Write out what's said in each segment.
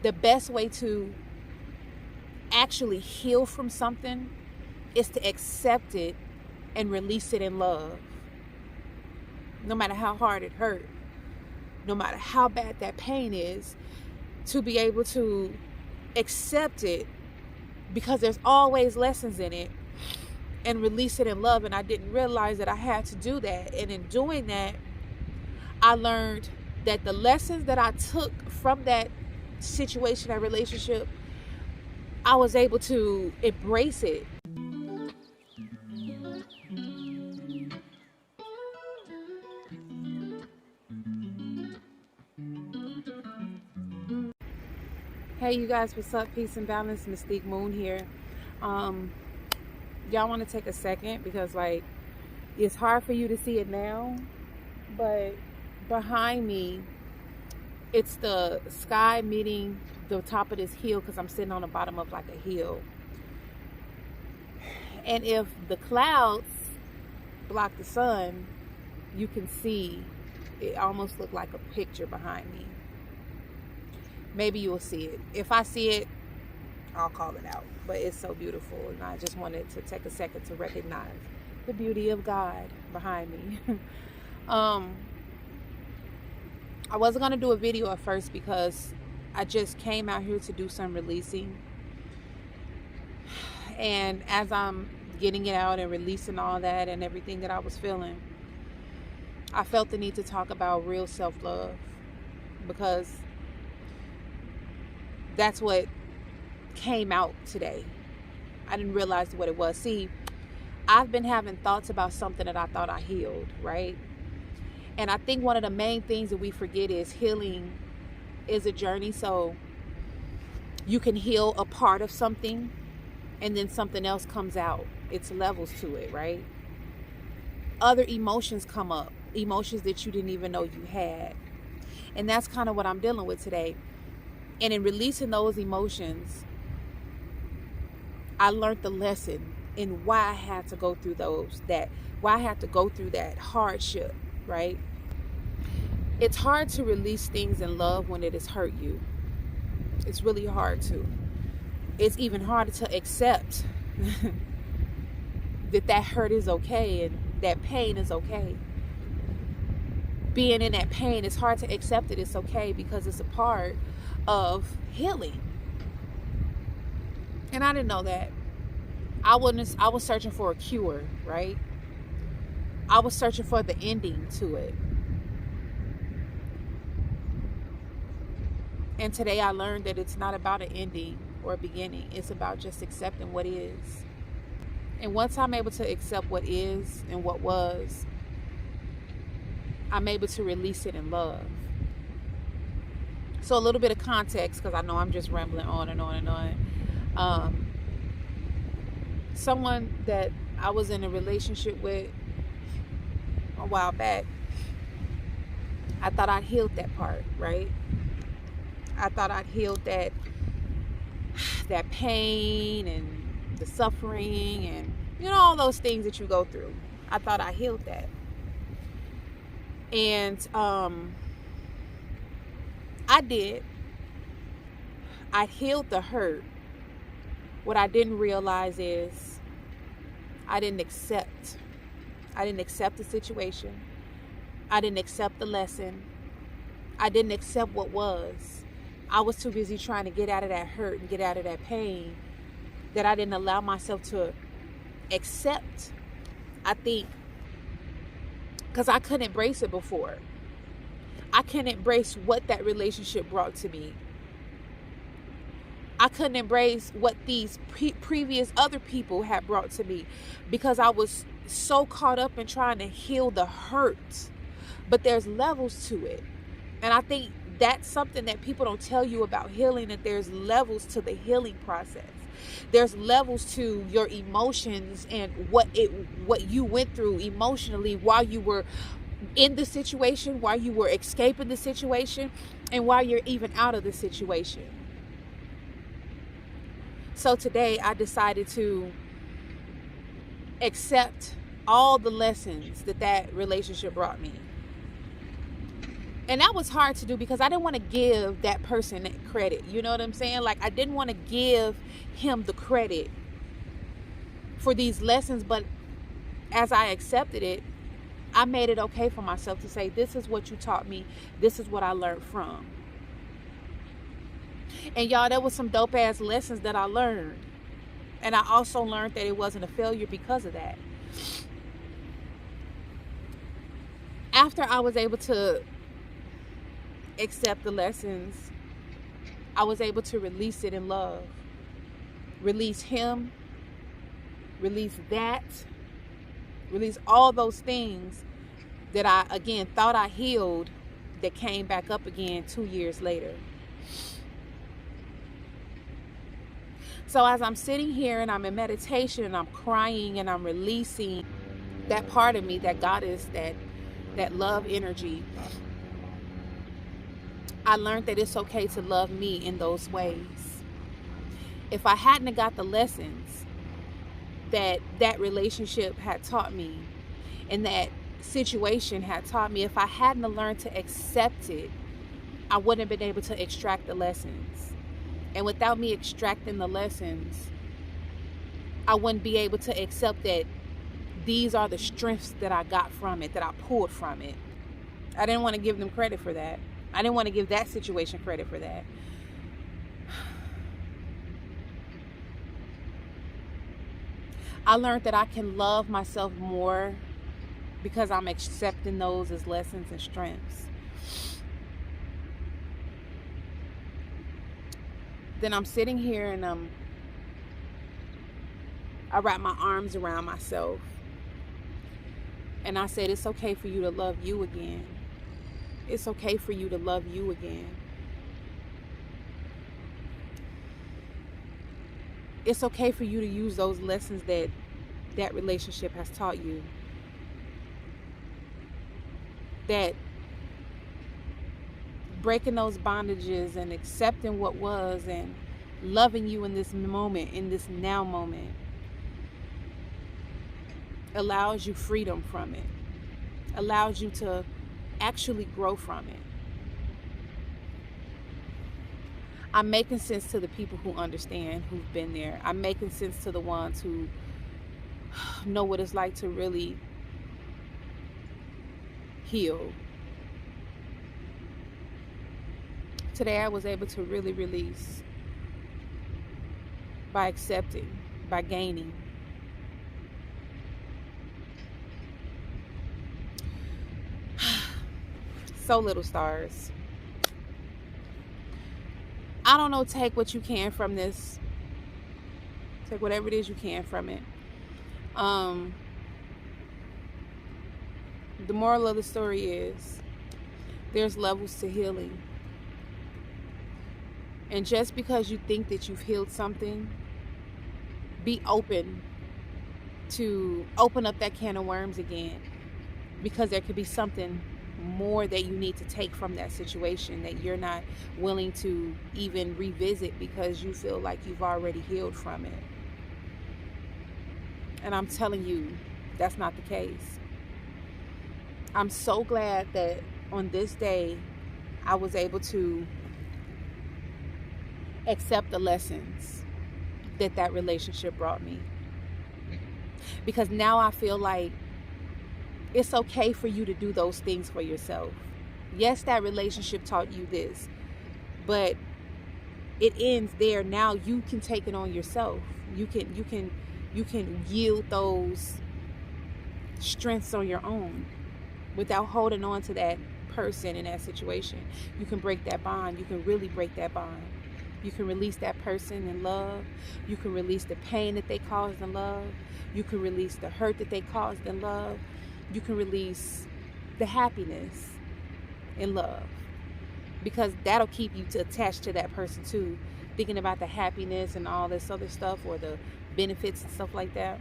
the best way to actually heal from something is to accept it and release it in love. No matter how hard it hurt, no matter how bad that pain is, to be able to accept it, because there's always lessons in it, and release it in love. And I didn't realize that I had to do that. And in doing that, I learned that the lessons that I took from that situation, that relationship, I was able to embrace it. Hey you guys, what's up? Peace and balance. Mystique Moon here. Y'all want to take a second, because like, it's hard for you to see it now, but behind me, it's the sky meeting the top of this hill, because I'm sitting on the bottom of like a hill. And if the clouds block the sun, you can see it almost look like a picture behind me. Maybe you'll see it. If I see it, I'll call it out. But it's so beautiful, and I just wanted to take a second to recognize the beauty of God behind me. I wasn't going to do a video at first, because I just came out here to do some releasing. And as I'm getting it out and releasing all that and everything that I was feeling, I felt the need to talk about real self-love, because that's what came out today. I didn't realize what it was. See, I've been having thoughts about something that I thought I healed, right? And I think one of the main things that we forget is healing is a journey. So you can heal a part of something, and then something else comes out. It's levels to it, right? Other emotions come up, emotions that you didn't even know you had. And that's kind of what I'm dealing with today. And in releasing those emotions, I learned the lesson in why I had to go through why I had to go through that hardship, right? It's hard to release things in love when it has hurt you. It's really hard to. It's even harder to accept that hurt is okay and that pain is okay. Being in that pain, it's hard to accept that it's okay, because it's a part of healing. And I didn't know that. I was searching for a cure, right? I was searching for the ending to it. And today I learned that it's not about an ending or a beginning. It's about just accepting what is. And once I'm able to accept what is and what was, I'm able to release it in love. So a little bit of context, because I know I'm just rambling on and on and on. Someone that I was in a relationship with a while back, I thought I'd healed that part, right? I thought I'd healed that pain and the suffering and, all those things that you go through. I thought I healed that. And I did. I healed the hurt. What I didn't realize is I didn't accept the situation. I didn't accept the lesson. I didn't accept what was. I was too busy trying to get out of that hurt and get out of that pain that I didn't allow myself to accept. I think because I couldn't embrace it before. I couldn't embrace what that relationship brought to me. I couldn't embrace what these previous other people had brought to me, because I was so caught up in trying to heal the hurt. But there's levels to it. And I think that's something that people don't tell you about healing, that there's levels to the healing process. There's levels to your emotions and what you went through emotionally while you were in the situation, while you were escaping the situation, and while you're even out of the situation. So today I decided to accept all the lessons that relationship brought me. And that was hard to do because I didn't want to give that person that credit. You know what I'm saying? Like, I didn't want to give him the credit for these lessons, but as I accepted it, I made it okay for myself to say, this is what you taught me. This is what I learned from. And y'all, there was some dope ass lessons that I learned. And I also learned that it wasn't a failure because of that. After I was able to accept the lessons, I was able to release it in love. Release him. Release that. Release all those things that I, again, thought I healed that came back up again 2 years later. So as I'm sitting here and I'm in meditation and I'm crying and I'm releasing that part of me, that goddess, that love energy, I learned that it's okay to love me in those ways. If I hadn't have got the lessons that relationship had taught me and that situation had taught me, if I hadn't have learned to accept it, I wouldn't have been able to extract the lessons. And without me extracting the lessons, I wouldn't be able to accept that these are the strengths that I got from it, that I pulled from it. I didn't want to give them credit for that. I didn't want to give that situation credit for that. I learned that I can love myself more because I'm accepting those as lessons and strengths. Then I'm sitting here and I wrap my arms around myself and I said, it's okay for you to love you again. It's okay for you to love you again. It's okay for you to use those lessons that relationship has taught you. That breaking those bondages and accepting what was and loving you in this moment, in this now moment, allows you freedom from it, allows you to actually grow from it. I'm making sense to the people who understand, who've been there. I'm making sense to the ones who know what it's like to really heal. Today I was able to really release by accepting, by gaining. So, little stars, I don't know, take what you can from this. Take whatever it is you can from it. The moral of the story is there's levels to healing. And just because you think that you've healed something, be open to open up that can of worms again, because there could be something more that you need to take from that situation that you're not willing to even revisit because you feel like you've already healed from it. And I'm telling you, that's not the case. I'm so glad that on this day I was able to accept the lessons that relationship brought me, because now I feel like it's okay for you to do those things for yourself. Yes, that relationship taught you this, but it ends there. Now you can take it on yourself. You can yield those strengths on your own without holding on to that person in that situation. You can break that bond. You can really break that bond. You can release that person in love. You can release the pain that they caused in love. You can release the hurt that they caused in love. You can release the happiness in love, because that'll keep you attached to that person too, thinking about the happiness and all this other stuff, or the benefits and stuff like that.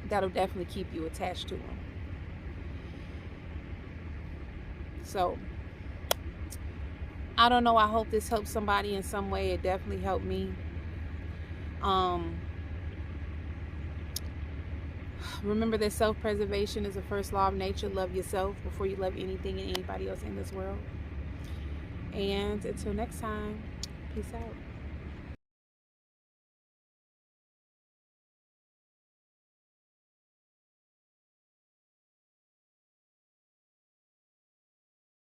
That'll definitely keep you attached to them. So I don't know, I hope this helps somebody in some way. It definitely helped me. Remember that self-preservation is the first law of nature. Love yourself before you love anything and anybody else in this world. And until next time, peace out.